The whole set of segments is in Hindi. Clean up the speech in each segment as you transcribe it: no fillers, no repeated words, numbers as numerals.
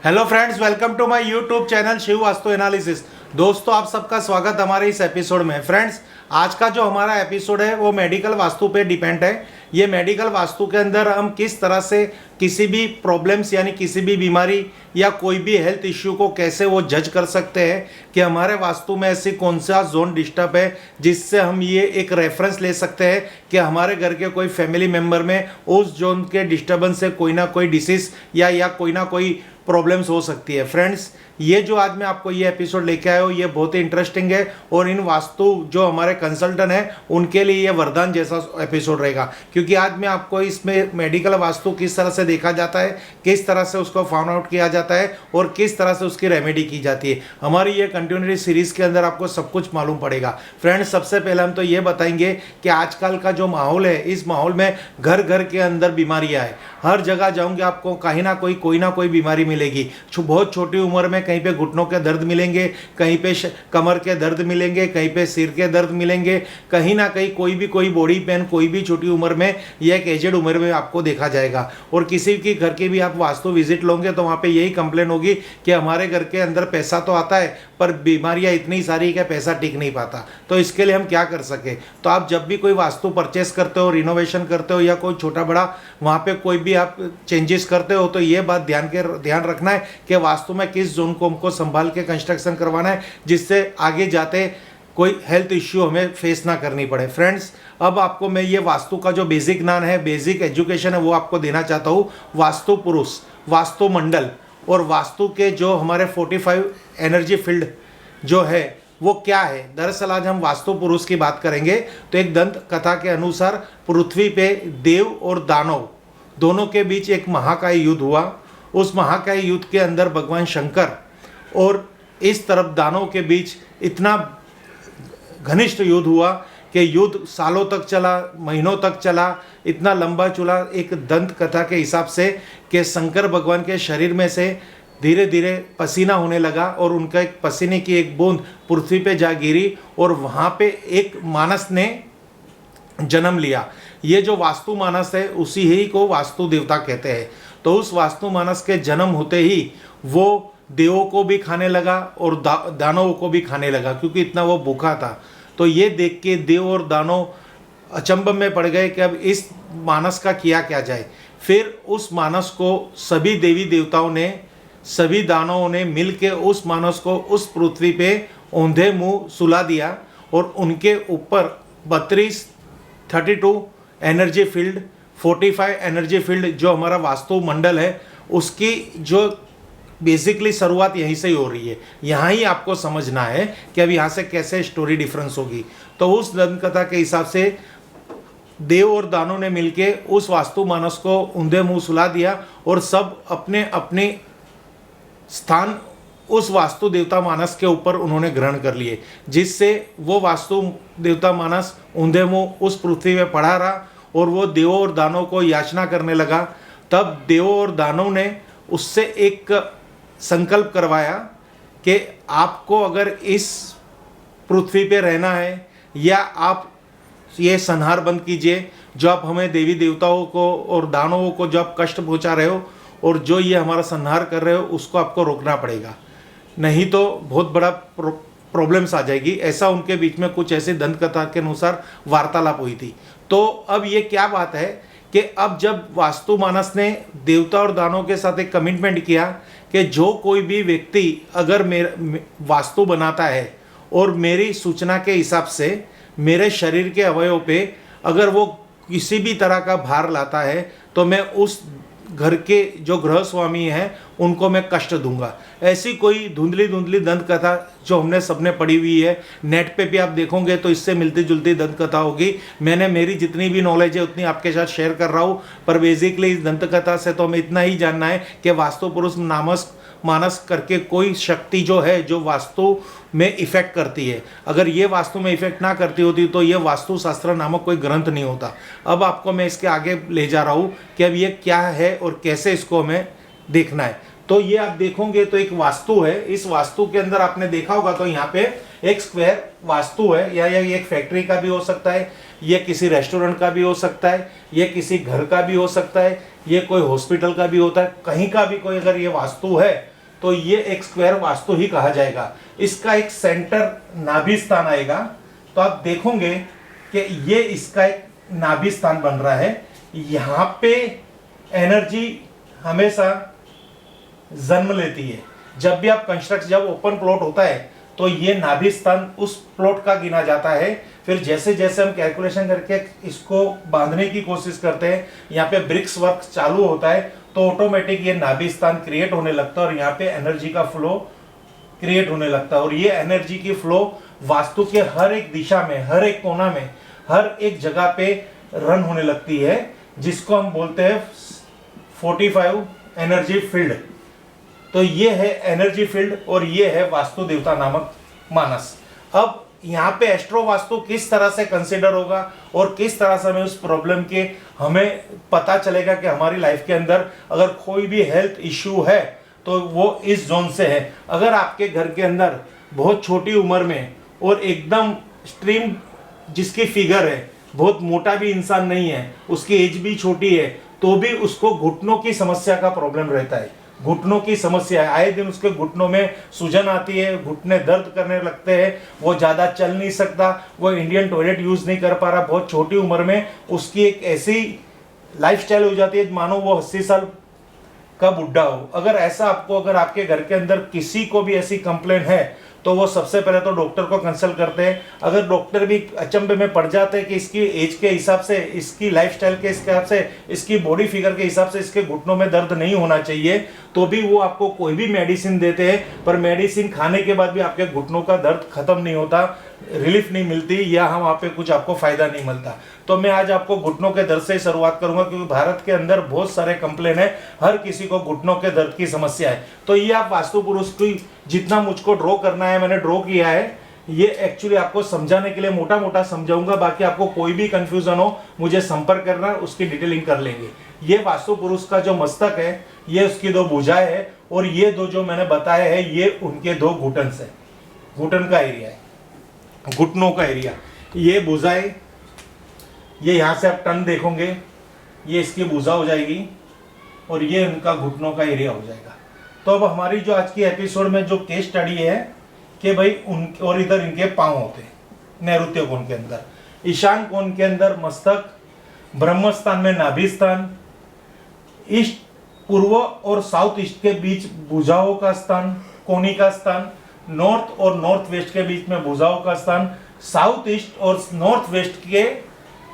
Hello friends, welcome to my YouTube channel Shiv Vastu analysis. दोस्तों, आप सबका स्वागत हमारे इस एपिसोड में। फ्रेंड्स, आज का जो हमारा एपिसोड है वो मेडिकल वास्तु पे डिपेंड है। ये मेडिकल वास्तु के अंदर हम किस तरह से किसी भी प्रॉब्लम्स यानी किसी भी बीमारी या कोई भी हेल्थ इश्यू को कैसे वो जज कर सकते हैं कि हमारे वास्तु में ऐसी कौन सा जोन डिस्टर्ब है जिससे हम ये एक रेफरेंस ले सकते हैं कि हमारे घर के कोई फैमिली मेम्बर में उस जोन के डिस्टर्बेंस से कोई ना कोई डिसीज या कोई ना कोई प्रॉब्लम्स हो सकती है। फ्रेंड्स, ये जो आज मैं आपको ये एपिसोड लेके आया हूँ ये बहुत ही इंटरेस्टिंग है और इन वास्तु जो हमारे कंसल्टेंट हैं उनके लिए ये वरदान जैसा एपिसोड रहेगा, क्योंकि आज मैं आपको इसमें मेडिकल वास्तु किस तरह से देखा जाता है, किस तरह से उसको फाउंड आउट किया जाता है और किस तरह से उसकी रेमेडी की जाती है। हमारी ये कंटिन्यूटी सीरीज के अंदर आपको सब कुछ मालूम पड़ेगा। फ्रेंड्स, सबसे पहले हम तो ये बताएंगे कि आजकल का जो माहौल है, इस माहौल में घर घर के अंदर बीमारियाँ हैं। हर जगह जाऊंगे आपको कहीं ना कोई बीमारी मिलेगी। बहुत छोटी उम्र में कहीं पे घुटनों के दर्द मिलेंगे, कहीं पे कमर के दर्द मिलेंगे, कहीं पे सिर के दर्द मिलेंगे, कहीं ना कहीं कोई बॉडी पेन कोई भी छोटी उम्र में या एक एजेड उम्र में आपको देखा जाएगा। और किसी की घर की भी आप वास्तु विजिट लोगे तो वहाँ पे यही कंप्लेन होगी कि हमारे घर के अंदर पैसा तो आता है पर बीमारियाँ इतनी सारी कि पैसा टिक नहीं पाता। तो इसके लिए हम क्या कर सके? तो आप जब भी कोई वास्तु परचेस करते हो, रिनोवेशन करते हो या कोई छोटा बड़ा वहाँ पे कोई भी आप चेंजेस करते हो तो ये बात ध्यान रखना है कि वास्तु में किस जोन को हमको संभाल के कंस्ट्रक्शन करवाना है जिससे आगे जाते कोई हेल्थ इश्यू हमें फेस ना करनी पड़े। फ्रेंड्स, अब आपको मैं ये वास्तु का जो बेसिक ज्ञान है, बेसिक एजुकेशन है वो आपको देना चाहता हूँ। वास्तु पुरुष, वास्तु मंडल और वास्तु के जो हमारे 45 एनर्जी फील्ड जो है वो क्या है। दरअसल आज हम वास्तु पुरुष की बात करेंगे। तो एक दंत कथा के अनुसार पृथ्वी पे देव और दानव दोनों के बीच एक महाकाय युद्ध हुआ। उस महाकाय युद्ध के अंदर भगवान शंकर और इस तरफ दानव के बीच इतना घनिष्ठ युद्ध हुआ कि युद्ध सालों तक चला, महीनों तक चला, इतना लंबा चला। एक दंत कथा के हिसाब से कि शंकर भगवान के शरीर में से धीरे धीरे पसीना होने लगा और उनका एक पसीने की एक बूंद पृथ्वी पे जा गिरी और वहाँ पे एक मानस ने जन्म लिया। ये जो वास्तु मानस है उसी ही को वास्तु देवता कहते हैं। तो उस वास्तु मानस के जन्म होते ही वो देवों को भी खाने लगा और दानवों को भी खाने लगा, क्योंकि इतना वो भूखा था। तो ये देख के देव और दानव अचंभ में पड़ गए कि अब इस मानस का किया क्या जाए। फिर उस मानस को सभी देवी देवताओं ने, सभी दानवों ने मिल के उस मानस को उस पृथ्वी पे औंधे मुँह सुला दिया और उनके ऊपर 32 एनर्जी फील्ड, 45 एनर्जी फील्ड जो हमारा वास्तु मंडल है उसकी जो बेसिकली शुरुआत यहीं से ही हो रही है। यहाँ ही आपको समझना है कि अब यहाँ से कैसे स्टोरी डिफरेंस होगी। तो उस दंत कथा के हिसाब से देव और दानव ने मिलके उस वास्तु मानस को ऊंधे मुंह सुला दिया और सब अपने अपने स्थान उस वास्तु देवता मानस के ऊपर उन्होंने ग्रहण कर लिए, जिससे वो वास्तु देवता मानस ऊंधे मुंह उस पृथ्वी में पड़ा रहा और वो देवों और दानवों को याचना करने लगा। तब देवों और दानव ने उससे एक संकल्प करवाया कि आपको अगर इस पृथ्वी पे रहना है या आप ये संहार बंद कीजिए, जो आप हमें देवी देवताओं को और दानवों को जो आप कष्ट पहुंचा रहे हो और जो ये हमारा संहार कर रहे हो उसको आपको रोकना पड़ेगा, नहीं तो बहुत बड़ा प्रॉब्लम्स आ जाएगी। ऐसा उनके बीच में कुछ ऐसी दंत कथा के अनुसार वार्तालाप हुई थी। तो अब ये क्या बात है कि अब जब वास्तु मानस ने देवता और दानवों के साथ एक कमिटमेंट किया कि जो कोई भी व्यक्ति अगर वास्तु बनाता है और मेरी सूचना के हिसाब से मेरे शरीर के अवयव पे अगर वो किसी भी तरह का भार लाता है तो मैं उस घर के जो गृह स्वामी हैं उनको मैं कष्ट दूंगा। ऐसी कोई धुंधली दंत कथा जो हमने सबने पढ़ी हुई है, नेट पे भी आप देखोगे तो इससे मिलती जुलती दंत कथा होगी। मैंने मेरी जितनी भी नॉलेज है उतनी आपके साथ शेयर कर रहा हूँ, पर बेसिकली इस दंत कथा से तो हमें इतना ही जानना है कि वास्तु पुरुष मानस करके कोई शक्ति जो है जो वास्तु में इफेक्ट करती है, अगर ये वास्तु में इफेक्ट ना करती होती तो ये वास्तु शास्त्र नामक कोई ग्रंथ नहीं होता। अब आपको मैं इसके आगे ले जा रहा हूँ कि अब ये क्या है और कैसे इसको हमें देखना है। तो ये आप देखोगे तो एक वास्तु है। इस वास्तु के अंदर आपने देखा होगा तो यहाँ पे एक स्क्वायर वास्तु है, या ये एक फैक्ट्री का भी हो सकता है, ये किसी रेस्टोरेंट का भी हो सकता है, ये किसी घर का भी हो सकता है, ये कोई हॉस्पिटल का भी होता है, कहीं का भी कोई अगर ये वास्तु है तो ये एक स्क्वायर वास्तु ही कहा जाएगा। इसका एक सेंटर नाभि स्थान आएगा, तो आप देखोगे कि ये इसका एक नाभि स्थान बन रहा है। यहाँ पे एनर्जी हमेशा जन्म लेती है। जब भी आप कंस्ट्रक्ट, जब ओपन प्लॉट होता है तो ये नाभि स्थान उस प्लॉट का गिना जाता है। फिर जैसे जैसे हम कैलकुलेशन करके इसको बांधने की कोशिश करते हैं, यहाँ पे ब्रिक्स वर्क चालू होता है, तो ऑटोमेटिक ये नाभि स्थान क्रिएट होने लगता है और यहाँ पे एनर्जी का फ्लो क्रिएट होने लगता है। और ये एनर्जी की फ्लो वास्तु के हर एक दिशा में, हर एक कोना में, हर एक जगह पे रन होने लगती है, जिसको हम बोलते हैं 45 एनर्जी फील्ड। तो ये है एनर्जी फील्ड और ये है वास्तु देवता नामक मानस। अब यहाँ पे एस्ट्रो वास्तु किस तरह से कंसिडर होगा और किस तरह से हमें उस प्रॉब्लम के हमें पता चलेगा कि हमारी लाइफ के अंदर अगर कोई भी हेल्थ इश्यू है तो वो इस जोन से है। अगर आपके घर के अंदर बहुत छोटी उम्र में और एकदम स्ट्रीम जिसकी फिगर है, बहुत मोटा भी इंसान नहीं है, उसकी एज भी छोटी है, तो भी उसको घुटनों की समस्या का प्रॉब्लम रहता है। घुटनों की समस्या है, आए दिन उसके घुटनों में सूजन आती है, घुटने दर्द करने लगते हैं, वो ज़्यादा चल नहीं सकता, वो इंडियन टॉयलेट यूज़ नहीं कर पा रहा। बहुत छोटी उम्र में उसकी एक ऐसी लाइफस्टाइल हो जाती है मानो वो 80 साल का बुढ़ा हो। अगर ऐसा आपको, अगर आपके घर के अंदर किसी को भी ऐसी कंप्लेन है तो वो सबसे पहले तो डॉक्टर को कंसल्ट करते हैं। अगर डॉक्टर भी अचंभे में पड़ जाते हैं कि इसकी एज के हिसाब से, इसकी लाइफस्टाइल के हिसाब से, इसकी बॉडी फिगर के हिसाब से इसके घुटनों में दर्द नहीं होना चाहिए, तो भी वो आपको कोई भी मेडिसिन देते हैं, पर मेडिसिन खाने के बाद भी आपके घुटनों का दर्द खत्म नहीं होता, रिलीफ नहीं मिलती, या हम वहाँ पे कुछ आपको फायदा नहीं मिलता। तो मैं आज आपको घुटनों के दर्द से ही शुरुआत करूंगा, क्योंकि भारत के अंदर बहुत सारे कंप्लेन है, हर किसी को घुटनों के दर्द की समस्या है। तो ये आप वास्तु पुरुष की जितना मुझको ड्रॉ करना है मैंने ड्रॉ किया है। ये एक्चुअली आपको समझाने के लिए मोटा मोटा समझाऊंगा, बाकी आपको कोई भी कंफ्यूजन हो मुझे संपर्क करना, उसकी डिटेलिंग कर लेंगे। ये वास्तु पुरुष का जो मस्तक है, ये उसकी 2 भुजाएं है, और ये 2 जो मैंने बताए हैं ये उनके 2 घुटन है, घुटन का एरिया है, घुटनों का एरिया। ये भुजाएं, ये यहाँ से आप टन देखोगे, ये इसकी भुजा हो जाएगी और ये उनका घुटनों का एरिया हो जाएगा। तो अब हमारी जो आज की एपिसोड में जो केस स्टडी है कि भाई उन और इधर इनके पांव होते हैं, नैऋत्य कोण के अंदर, ईशान कोण के अंदर मस्तक, ब्रह्म स्थान में नाभि स्थान, ईस्ट पूर्व और साउथ ईस्ट के बीच भुजाओं का स्थान, कोनी का स्थान, नॉर्थ और नॉर्थ वेस्ट के बीच में भुजाओं का स्थान, साउथ ईस्ट और नॉर्थ वेस्ट के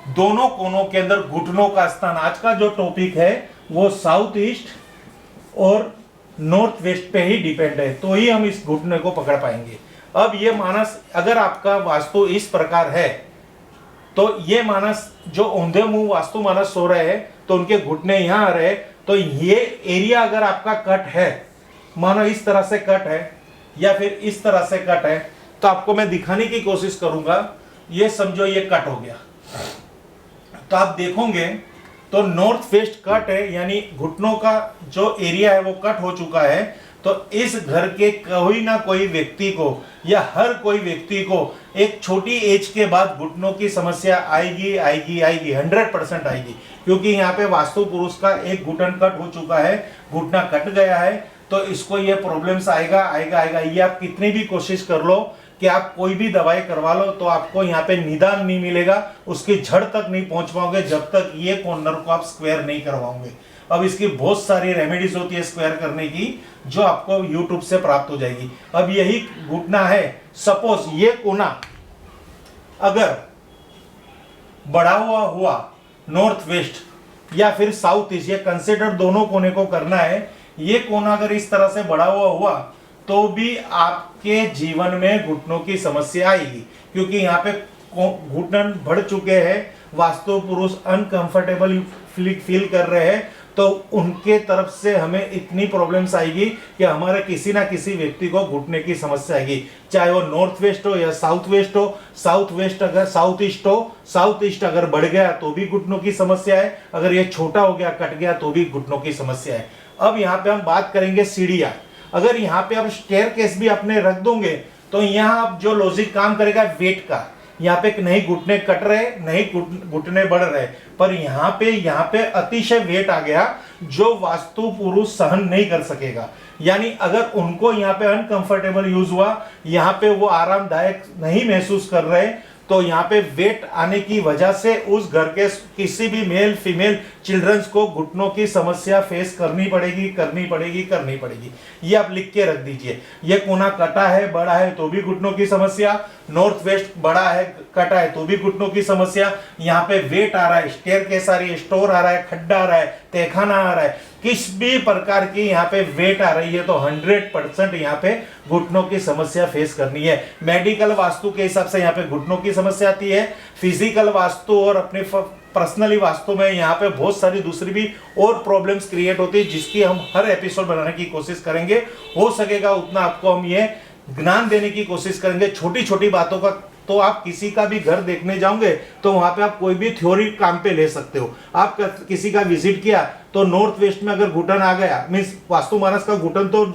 दोनों कोनों के अंदर घुटनों का स्थान। आज का जो टॉपिक है वो साउथ ईस्ट और नॉर्थ वेस्ट पे ही डिपेंड है, तो ही हम इस घुटने को पकड़ पाएंगे। अब ये मानस, अगर आपका वास्तु इस प्रकार है तो ये मानस जो औंधे मुंह वास्तु मानस सो रहे हैं तो उनके घुटने यहाँ आ रहे, तो ये एरिया अगर आपका कट है, मानो इस तरह से कट है या फिर इस तरह से कट है, तो आपको मैं दिखाने की कोशिश करूंगा। ये समझो ये कट हो गया, तो आप देखोगे तो नॉर्थ वेस्ट कट है, यानी घुटनों का जो एरिया है वो कट हो चुका है। तो इस घर के कोई ना कोई व्यक्ति को या हर कोई व्यक्ति को एक छोटी एज के बाद घुटनों की समस्या आएगी आएगी आएगी, 100% आएगी, क्योंकि यहाँ पे वास्तु पुरुष का एक घुटन कट हो चुका है, घुटना कट गया है, तो इसको ये प्रॉब्लम्स आएगा आएगा आएगा। ये आप कितनी भी कोशिश कर लो कि आप कोई भी दवाई करवा लो तो आपको यहाँ पे निदान नहीं मिलेगा, उसकी जड़ तक नहीं पहुंच पाओगे जब तक ये कॉर्नर को आप स्क्वायर नहीं करवाओगे। अब इसकी बहुत सारी रेमेडीज होती है स्क्वायर करने की, जो आपको यूट्यूब से प्राप्त हो जाएगी। अब यही घुटना है, सपोज ये कोना अगर बढ़ा हुआ नॉर्थ वेस्ट या फिर साउथ ईस्ट, ये कंसिडर दोनों कोने को करना है। ये कोना अगर इस तरह से बढ़ा हुआ तो भी आपके जीवन में घुटनों की समस्या आएगी, क्योंकि यहाँ पे घुटन बढ़ चुके हैं, वास्तु पुरुष अनकंफर्टेबल फील कर रहे हैं, तो उनके तरफ से हमें इतनी प्रॉब्लम्स आएगी कि हमारे किसी ना किसी व्यक्ति को घुटने की समस्या आएगी, चाहे वो नॉर्थ वेस्ट हो या साउथ वेस्ट हो। साउथ वेस्ट अगर साउथ ईस्ट हो, साउथ ईस्ट अगर बढ़ गया तो भी घुटनों की समस्या है, अगर ये छोटा हो गया कट गया तो भी घुटनों की समस्या है। अब यहाँ पे हम बात करेंगे सीढ़ियाँ। अगर यहाँ पे आप स्टेयरकेस भी अपने रख दोगे तो यहाँ आप जो लॉजिक काम करेगा वेट का, यहाँ पे नहीं घुटने कट रहे, नहीं घुटने बढ़ रहे, पर यहाँ पे अतिशय वेट आ गया जो वास्तु पुरुष सहन नहीं कर सकेगा। यानी अगर उनको यहाँ पे अनकंफर्टेबल यूज हुआ, यहाँ पे वो आरामदायक नहीं महसूस कर रहे, तो यहाँ पे वेट आने की वजह से उस घर के किसी भी मेल फीमेल चिल्ड्रंस को घुटनों की समस्या फेस करनी पड़ेगी। ये आप लिख के रख दीजिए। ये कोना कटा है, बड़ा है तो भी घुटनों की समस्या, नॉर्थ वेस्ट बड़ा है, कटा है तो भी घुटनों की समस्या, यहाँ पे वेट आ रहा है, स्टेयरकेस आ रही है, स्टोर आ रहा है, खड्डा आ रहा है, तहखाना आ रहा है, किस भी प्रकार की यहाँ पे वेट आ रही है, तो 100% यहाँ पे घुटनों की समस्या फेस करनी है। मेडिकल वास्तु के हिसाब से यहाँ पे घुटनों की समस्या आती है। फिजिकल वास्तु और अपने पर्सनली वास्तु में यहाँ पे बहुत सारी दूसरी भी और प्रॉब्लम्स क्रिएट होती है, जिसकी हम हर एपिसोड बनाने की कोशिश करेंगे। हो सकेगा उतना आपको हम ये ज्ञान देने की कोशिश करेंगे छोटी छोटी बातों का। तो आप किसी का भी घर देखने जाओगे तो वहां पे आप कोई भी थ्योरी काम पे ले सकते हो। आप किसी का विजिट किया तो नॉर्थ वेस्ट में अगर घुटन आ गया, मीन्स वास्तु मानस का घुटन तो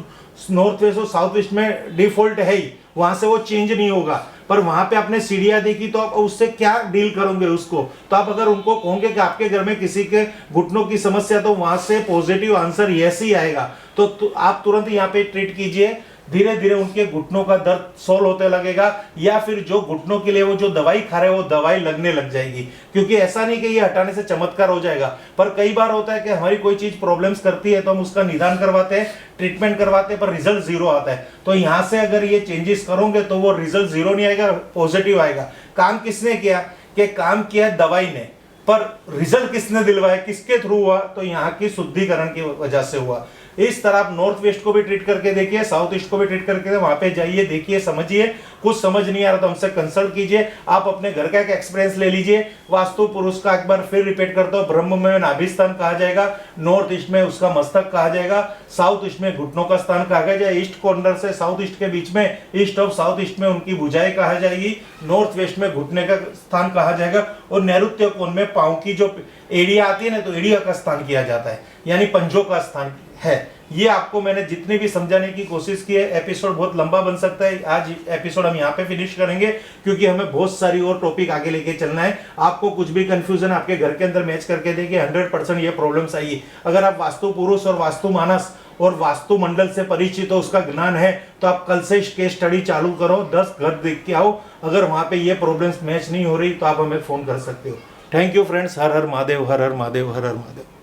नॉर्थ वेस्ट और साउथ वेस्ट में डिफॉल्ट है ही, वहां से वो चेंज नहीं होगा। पर वहां पे आपने सीढ़ियां देखी तो आप उससे क्या डील करोगे उसको, तो आप अगर उनको कहोगे कि आपके घर में किसी के घुटनों की समस्या, तो वहां से पॉजिटिव आंसर यस ही आएगा। तो आप तुरंत यहाँ पे ट्रीट कीजिए, धीरे धीरे उनके घुटनों का दर्द सॉल्व होते लगेगा, या फिर जो घुटनों के लिए वो जो दवाई खा रहे हैं वो दवाई लगने लग जाएगी। क्योंकि ऐसा नहीं कि ये हटाने से चमत्कार हो जाएगा, पर कई बार होता है कि हमारी कोई चीज प्रॉब्लम्स करती है तो हम उसका निदान करवाते हैं, ट्रीटमेंट करवाते हैं, पर रिजल्ट जीरो आता है। तो यहाँ से अगर ये चेंजेस करोगे तो वो रिजल्ट जीरो नहीं आएगा, पॉजिटिव आएगा। काम किसने किया कि काम किया दवाई ने, पर रिजल्ट किसने दिलवाया, किसके थ्रू हुआ, तो यहाँ की शुद्धिकरण की वजह से हुआ। इस तरह आप नॉर्थ वेस्ट को भी ट्रीट करके देखिए, साउथ ईस्ट को भी ट्रीट करके वहां पे जाइए, देखिए, समझिए। कुछ समझ नहीं आ रहा तो हमसे कंसल्ट कीजिए। आप अपने घर का एक एक्सपीरियंस ले लीजिए। वास्तु पुरुष का एक बार फिर रिपीट करता हूं, ब्रह्म में नाभि स्थान कहा जाएगा, नॉर्थ ईस्ट में उसका मस्तक कहा जाएगा, साउथ ईस्ट में घुटनों का स्थान कहा जाएगा, ईस्ट कॉर्नर से साउथ ईस्ट के बीच में ईस्ट ऑफ साउथ ईस्ट में उनकी भुजाएं कहा जाएगी, नॉर्थ वेस्ट में घुटने का स्थान कहा जाएगा, और नैऋत्य कोण में पांव की जो एड़िया आती है ना, तो एड़िया का स्थान किया जाता है, यानी पंजों का स्थान है। ये आपको मैंने जितनी भी समझाने की कोशिश की है। एपिसोड बहुत लंबा बन सकता है, आज एपिसोड हम यहाँ पे फिनिश करेंगे, क्योंकि हमें बहुत सारी और टॉपिक आगे लेके चलना है। आपको कुछ भी कंफ्यूजन आपके घर के अंदर मैच करके देखिए, 100% ये प्रॉब्लम्स आइए। अगर आप वास्तु पुरुष और वास्तु मानस और वास्तु मंडल से परिचित हो, उसका ज्ञान है, तो आप कल से केस स्टडी चालू करो, 10 घर देख के आओ। अगर वहां पे ये प्रॉब्लम्स मैच नहीं हो रही तो आप हमें फोन कर सकते हो। Thank you friends. Her her Mahadev, her her Mahadev, her her Mahadev.